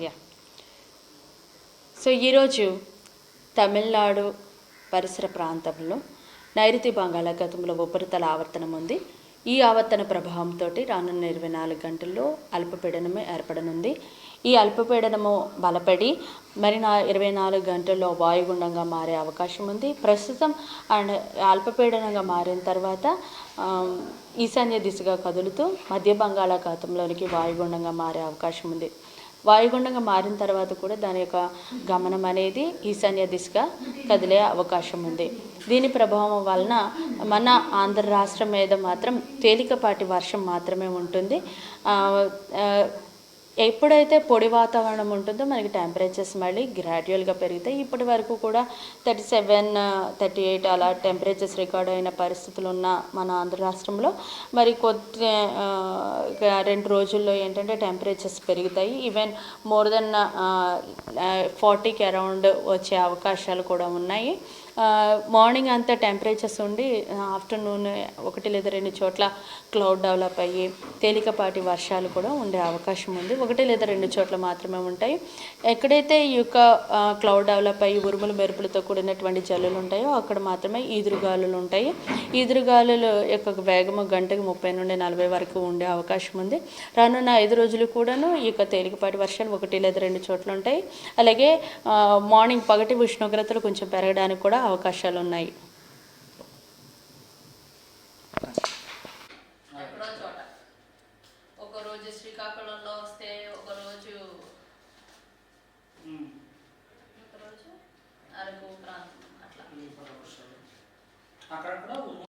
Yeah. So ఈరోజు తమిళనాడు పరిసర ప్రాంతంలో నైరుతి బంగాళాఖాతంలో ఉపరితల ఆవర్తనం ఉంది. ఈ ఆవర్తన ప్రభావంతో రానున్న 24 గంటల్లో అల్పపీడనము ఏర్పడనుంది. ఈ అల్పపీడనము బలపడి మరి 24 గంటల్లో వాయుగుండంగా మారే అవకాశం ఉంది. ప్రస్తుతం అండ్ అల్పపీడనంగా మారిన తర్వాత ఈశాన్య దిశగా కదులుతూ మధ్య బంగాళాఖాతంలోనికి వాయుగుండంగా మారే అవకాశం ఉంది. వాయుగుండంగా మారిన తర్వాత కూడా దాని యొక్క గమనం అనేది ఈశాన్య దిశగా కదిలే అవకాశం ఉంది. దీని ప్రభావం వలన మన ఆంధ్ర రాష్ట్రం మీద మాత్రం తేలికపాటి వర్షం మాత్రమే ఉంటుంది. ఎప్పుడైతే పొడి వాతావరణం ఉంటుందో మనకి టెంపరేచర్స్ మళ్ళీ గ్రాడ్యువల్గా పెరుగుతాయి. ఇప్పటి వరకు కూడా 37, 38 అలా టెంపరేచర్స్ రికార్డ్ అయిన పరిస్థితులు ఉన్న మన ఆంధ్ర రాష్ట్రంలో మరి 2 రోజుల్లో ఏంటంటే టెంపరేచర్స్ పెరుగుతాయి. ఈవెన్ మోర్ దెన్ 40కి అరౌండ్ వచ్చే అవకాశాలు కూడా ఉన్నాయి. మార్నింగ్ అంతా టెంపరేచర్స్ ఉండి ఆఫ్టర్నూన్ 1 లేదా 2 చోట్ల క్లౌడ్ డెవలప్ అయ్యి తేలికపాటి వర్షాలు కూడా ఉండే అవకాశం ఉంది. 1 లేదా 2 చోట్ల మాత్రమే ఉంటాయి. ఎక్కడైతే ఈ యొక్క క్లౌడ్ డెవలప్ అయ్యి ఉరుములు మెరుపులతో కూడినటువంటి జల్లులు ఉంటాయో అక్కడ మాత్రమే ఈదురుగాలులు ఉంటాయి. ఈదురుగాలుల యొక్క వేగము గంటకు 30 నుండి 40 వరకు ఉండే అవకాశం ఉంది. రానున్న 5 రోజులు కూడాను ఈ యొక్క తేలికపాటి వర్షాలు 1 లేదా 2 చోట్ల ఉంటాయి. అలాగే మార్నింగ్ పగటి ఉష్ణోగ్రతలు కొంచెం పెరగడానికి కూడా అవకాశాలు ఉన్నాయి. ఒకరోజు శ్రీకాకుళంలో వస్తే ఒకరోజు అరకు ప్రాంతం అట్లా.